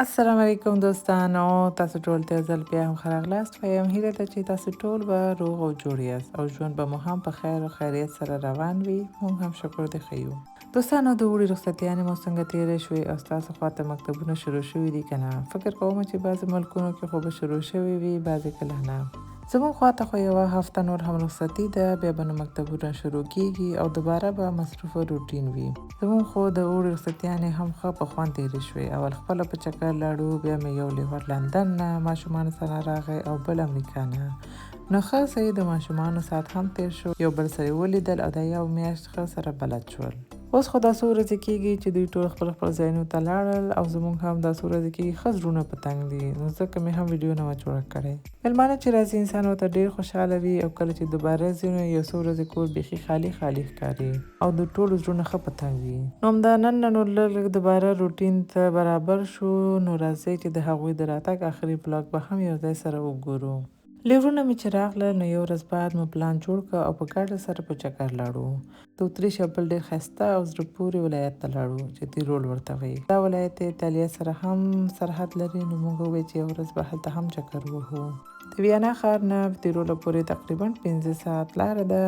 السلام علیکم دوستانو، تاسو ټول ته ځل بیا هم ښه راغلاست. وایم هیله ده چې تاسو ټول به روغ او جوړ یاست او ژوند به مو هم په خیر او خیریت سره روان وي. موږ هم شکر دی ښه یو. دوستانو، د اوړي رخصتیانې مو څنګه تېرې شوې او ستاسو خواته مکتبونه شروع شوي دي که نه؟ فکر کوم چې بعضې ملکونو کې خو به شروع شوي وي، بعضې کله نه. زموږ خواته خو یوه هفته نور هم رخصتي ده، بیا به نو مکتبونه شروع کیږي او دوباره به مصروفه روټین وي. زموږ خو د اوړي رخصتیانې هم ښه په خوند تېرې شوې. اول خپله په چکر لاړو، بیا مې یو لیوه لندن نه ماشومانو سره راغی او بل امریکا نه. نو ښه صحیح د ماشومانو ساعت هم تېر شو، یو بل سره ولیدل او دا یو میاشت ښه سره بلد شول. اوس خو دا څو ورځې کېږي چې دوی ټول خپل ځایونو ته لاړل او زموږ هم دا څو ورځې کېږي ښه زړونه په تنګ دي، نو ځکه مې هم ویډیو نه وه جوړه کړې. مېلمانه چې راځي انسان ورته ډېر خوشحاله وي او کله چې دوباره ځي نو یو څو ورځې کور بیخي خالي خالي ښکاري او د ټولو زړونه ښه په تنګ وي. نو همدا نن نو لږ دوباره روټین ته برابر شو، نو راځئ چې د هغوی د راتګ آخري بلاګ به هم یو ځای سره وګورو. لیورونه مې چې راغلل نو یو ورځ بعد مو پلان جوړ کړ او په ګډه سره په چکر لاړو. د اتریش یو بل ډېر ښایسته او زړه پورې ولایت ته لاړو چې تیرول ورته وایي. دا ولایت د ایټالیا سره هم سرحد لري، نو موږ وویل چې یو ورځ به هلته هم چکر ووهو. د ویانا ښار نه تیرولو پورې تقریبا 15 ساعت لاره ده.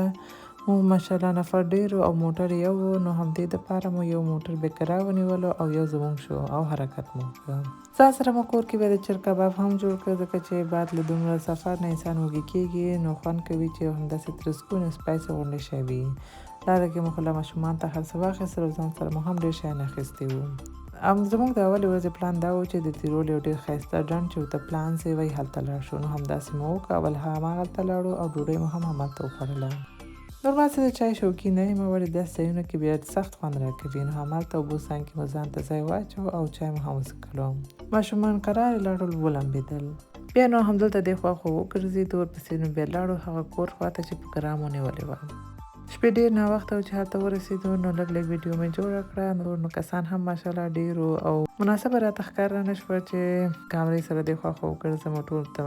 موږ ماشاءالله نفر ډېر او موټر یو و، نو همدې دپاره مو یو موټر بې کرایه ونیولو او یو زموږ شو او حرکت مو وکړ. ځان سره مو کور کې بیا د چرګ کباب هم جوړ کړ، ځکه چې بعد له دومره سفر نه انسان وږي کېږي، نو خوند کوي چې همداسې ترسکون سپایسي غوندې شی وي. لاره کې مو خو له ماشومان ته هر څه واخیستل او ځان سره مو هم ډېر شیان اخیستي وو. زموږ د اولې ورځې پلان دا و چې د تیرول یو ډېر ښایسته ډنډ چې ورته پلانځی وایي هلته لاړ شو. نو همداسې مو وکړه، اول هماغلته لاړو او ډوډۍ مو هم همالته وخوړله. نور ما څه د چای شوقي نه یم، ولې داسې ځایونو کې بیا سخت خوند راکوي. نو همالته اوبو څنګ کې مو ځان ته ځای واچو او چای مو هم وڅښلو. ماشومان قرار یې لاړل ولمبېدل. بیا نو همدلته دې خوا خو وګرځېدو، ورپسې نو بیا لاړو هغه کور خواته چې په کرا مو نیولې وه. شپې ډېر ناوخته و چې هلته ورسېدو، نو لږ ویډیو مې جوړه کړه. نو کسان هم ماشاءالله ډېر وو او مناسبه راته ښکاره نه شوه چې کامرې سره دې خوا خوا وګرځم او ټول ته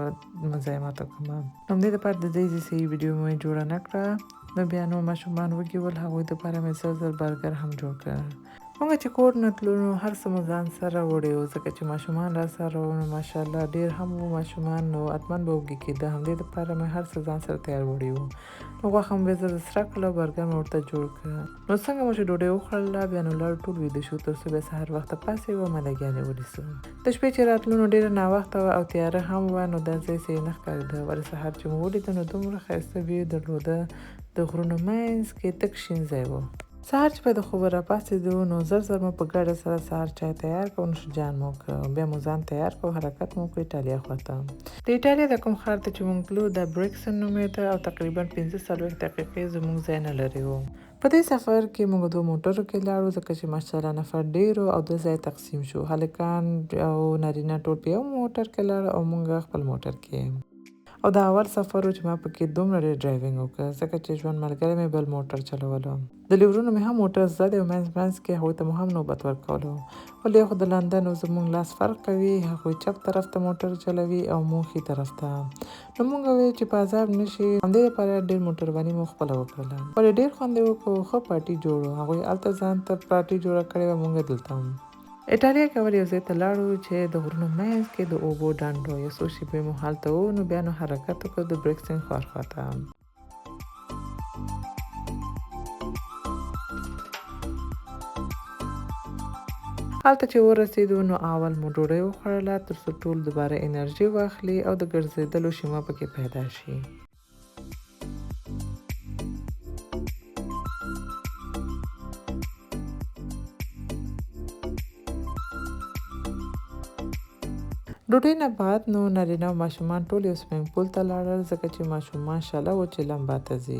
مزاحمت وکړم. نو همدې دپاره د دې صحیح ویډیو مې جوړه نه کړه. نو بیا نو ماشومان وږي ول، هغوی دپاره مې زر برګر هم جوړ کړ. موږ چې کور نه تلو نو هر څه مو ځان سره وړی وو، ځکه چې ماشومان را سره وو. نو ماشاءالله ډېر هم وو ماشومان، نو حتماً به وږي کېده. همدې دپاره مې هر څه ځان سره تیار وړي وو. نو غوښه مې زر سره کړله او برګر مې ورته جوړ کړه. نو څنګه مو چې ډوډۍ وخوړله، بیا نو لاړو ټول ویده شو، تر څو بیا سهار وخته پاڅېږو او ملګیانې ونیسو. د شپې چې راتلو نو ډېره ناوخته وه او تیاره هم وه، نو دا ځای صحیح نه ښکارېده. ولې سهار چې مو ولیده نو دومره ښایسته ویو درلوده، د غرونو منځ کې تک شین ځای و. سهار چې به د خوبه راپاڅېدو نو زر مو په ګډه سره سهار چای تیار کړ او نوشجان مو وکړ. بیا مو ځان تیار کړ او حرکت مو وکړ ایټالیا خواته. د ایټالیا د کوم ښار ته چې مونږ تلو دا بریکسن نومېده او تقریبا 15-40 دقیقې زموږ ځای نه لرې و. په دې سفر کې موږ 2 موټرو کې لاړو، ځکه چې ماشاءالله نفر ډېر او 2 ځای تقسیم شو. هلکان او نارینه ټول په یو موټر کې لاړو او موږ خپل موټر کې. او دا اول سفر و چې ما پکې دومره ډېر ډرایوینګ وکړ، ځکه چې ژوند ملګری مې بل موټر چلولو. د لیورونو مې هم موټر زده دی او منځ کې هغوی ته مو هم نوبت ورکولو. ولې خو د لندن او زموږ لاس فرق کوي، هغوی چپ طرف ته موټر چلوي او موږ ښي طرف ته. نو موږ ویل چې په عذاب نه شي، همدې لپاره ډېر موټرواني مو خپله وکړله. ولې ډېر خوند یې وکړو، ښه پارټي جوړ و. هغوی هلته ځان ته پارټي جوړه کړې وه، موږ دلته هم. ایټالیا کې اول یو ځای ته لاړو چې د غرونو منځ کې د اوبو ډنډ و. یو څو شېبې مو هلته وو، نو بیا نو حرکت وکړو د بریکسن ښار خواته. هلته چې ورسېدو نو اول مو ډوډۍ وخوړله، تر څو ټول دوباره انرژي واخلي او د ګرځېدلو شیمه پکې پیدا شي. ډوډۍ نه بعد نو نارینه او ماشومان ټول یو سویمنګ پول ته لاړل، ځکه چې ماشومان شله و چې لمبا ته ځي.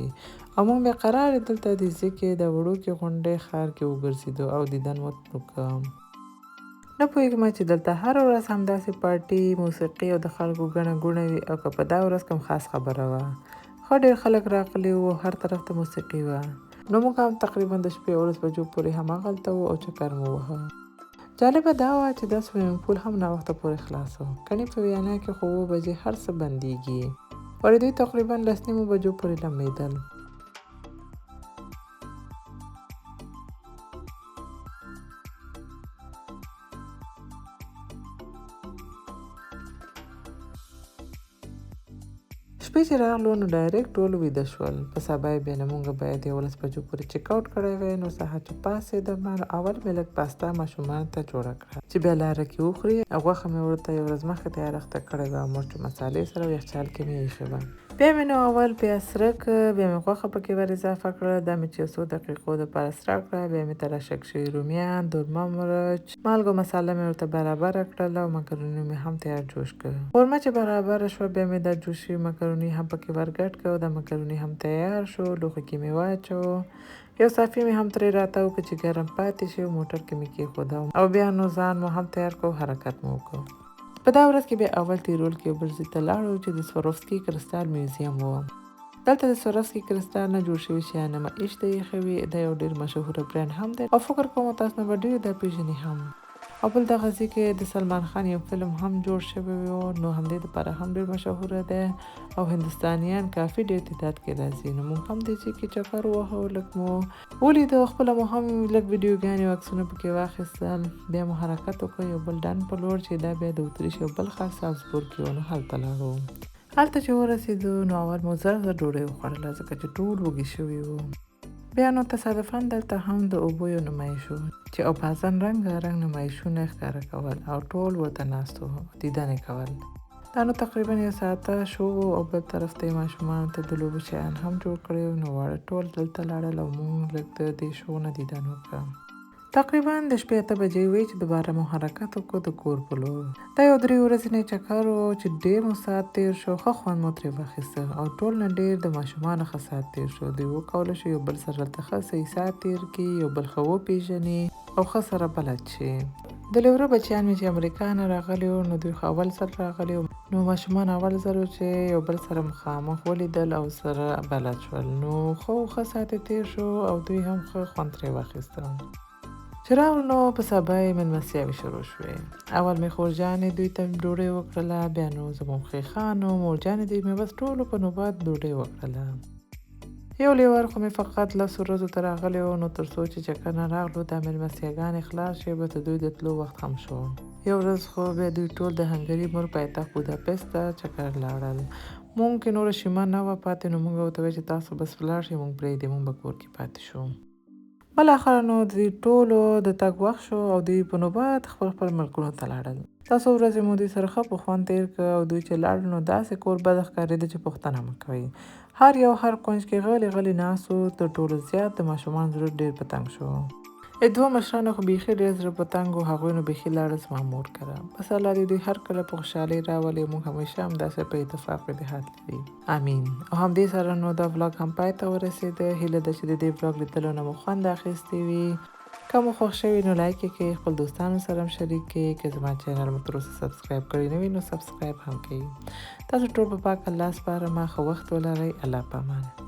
او موږ بیا قرار یې دلته د ځکې د وړوکې غونډۍ ښار کې وګرځېدو او دیدن مو وکړ. نه پوهېږم چې دلته هره ورځ همداسې پارټي، موسیقي او د خلکو ګڼه ګوڼه وي او که په دا ورځ کوم خاص خبره وه. ښه ډېر خلک راغلي وو، هر طرف ته موسیقي وه. نو موږ هم تقریبا د شپې 11 بجو پورې هماغلته وو او چکر مو وهه. جالبه دا وه چې دا سویمنګ پول هم ناوخته پورې خلاص و. کني په ویانا کې خو 7 بجې هر څه بندېږي، ولې دوی تقریبا 10 بجو پورې لمبېدل. شپې چې راغلو نو ډایرکټ ټول ویده شول. په سبا یې بیا له مونږ باید 11 بجو پورې چیک آوټ کړی وی. نو سهار چې پاڅېدم نو اول مې لږ پاستا ماشومانو ته جوړه کړه چې بیا لاره کې وخوري. غوښه مې ورته یوه ورځ مخکې تیاره کړې وه، مرچ مسالې سره او یخچال کې مې ایښې وه. بیا مې نو اول پیاز سره کړه، بیا مې غوښه پکې ور اضافه کړه، دا مې چې څو دقیقو دپاره سره کړه. بیا مې تراشک شوي رومیان، دورمه مرچ، مالګه او مساله مې ورته برابره کړله او مکروني مې هم تیار جوش کړه. قورمه چې برابره شوه بیا مې دا جوش شوي مکروني هم پکې ورګډ کړه او دا مکروني هم تیار شو. لوښي کې مې واچوه، یو صافي مې هم ترې راتاو کړه چې ګرم پاتې شي. موټر کې مې کېښوده او بیا نو ځان مو هم تیار کړو، حرکت مو وکړو. په دا ورځ کې بیا اول تیرول کې یو بل ځای ته لاړو چې د سوروفسکي کرسټال میوزیم و. دلته د سوروفسکي کرسټال نه جوړ شوي شیان نه ایښته ایښې وي. دا یو ډېر مشهوره برانډ هم دی او فکر کوم تاسو نه به ډېر دا پیژني هم. او بل دغه ځای کې د سلمان خان یو فلم هم جوړ شوی و، نو همدې دپاره هم ډېر مشهوره دی او هندوستانیان کافي ډېر تعداد کې راځي. نو موږ هم دې ځای کې چکر ووهو، لږ مو ولیدو، خپله مو هم لږ ویډیوګانې او عکسونه پکې واخیستل. بیا مو حرکت وکړ یو بل ډن په لور چې دا بیا د اتریش یو بل ښار سالزبورګ کې و. نو هلته لاړو. هلته چې ورسېدو نو اول مو زر ډوډۍ وخوړله ځکه چې ټول وږي شوي وو. بیا نو تصادفاً دلته هم د اوبو یو نمایش و چې اوبازن رنګارنګ نمایشونه ښکاره کول او ټول ورته ناست وو، دیدن یې کول. دا نو تقریبا یو ساعته شو او بل طرف ته یې ماشومانو ته د لوبو شیان هم جوړ کړي وو. نو واړه ټول دلته لاړل او موږ لږ د دې شو نه دیدن وکړه. تقریبا د شپې 8 بجې وې چې دوباره مو حرکت وکړو د کور په لور. دا یو 3 ورځنی چکر و چې ډېر مو ساعت تېر شو، ښه خوند مو ترې واخیسته او ټول نه ډېر د ماشومانو ښه ساعت تېر شو. دوی وکولی شو یو بل سره هلته ښه صحیح ساعت تېر کړي، یو بل ښه وپېژني او ښه سره بلد شي. د لیوره بچیان مې چې امریکا نه راغلي وو نو دوی خو اول ځل راغلي وو، نو ماشومان اول ځل و چې یو بل سره مخامخ ولیدل او سره بلد شول. نو ښه ساعت یې تېر شو او دوی هم ښه خوند ترې واخیسته. چې راغلو نو په سبا یې مېلمستیاوې شروع شوې. اول مې خورجانې دوی ته ډوډۍ وکړله، بیا نو زموږ ښیښانو مورجانې دوی مې بس ټولو په نوبت ډوډۍ وکړله. یو لیور خو مې فقط 10 ورځو ته راغلی و، نو تر څو چې چکر نه راغلو دا مېلمستیاګانې خلاص شوې به د دوی د تلو وخت هم شو. یو ورځ خو بیا دوی ټول د هنګري مور پایتخت بوداپست ته چکر لاړل. مونږ کې نوره شیمه نه وه پاتې، نو مونږ ورته وویل چې تاسو بس ولاړ شئ، مونږ پرېږدئ، مونږ به کور کې پاتې شو. بالاخره نو دوی ټولو د تګ وخت شو او دوی په نوبت خپل ملکونو ته لاړل. تاسو ورځې مو دوی سره ښه په خوند تېر کړ او دوی چې لاړل نو داسې کور بد ښکارېده چې پوښتنه مه کوئ. هر یو هر کونج کې غلی ناست و. تر ټولو زیات د ماشومانو زړه ډېر په تنګ شو. دوه مشرانو خو بیخي ډېر زړه په تنګ و، هغوی نو بیخي لاړل زما مور کره. بس الله دې دوی هر کله په خوشحالۍ راولي، موږ همیشه همداسې په اتفاق او اتحاد لري، امین. او همدې سره نو دا ولاګ هم پای ته ورسېده. هیله ده چې د دې ولاګ لیدلو نه مو خوند اخیستی وي. که مو خوښ شوي نو لایک یې کړئ، خپل دوستانو سره هم شریک کړئ. که زما چینل مو تر اوسه سبسکرایب کړی نه وي نو سبسکرایب هم کړئ. تاسو ټول په پاک الله سپارم، ښه وخت ولرئ. الله په امان.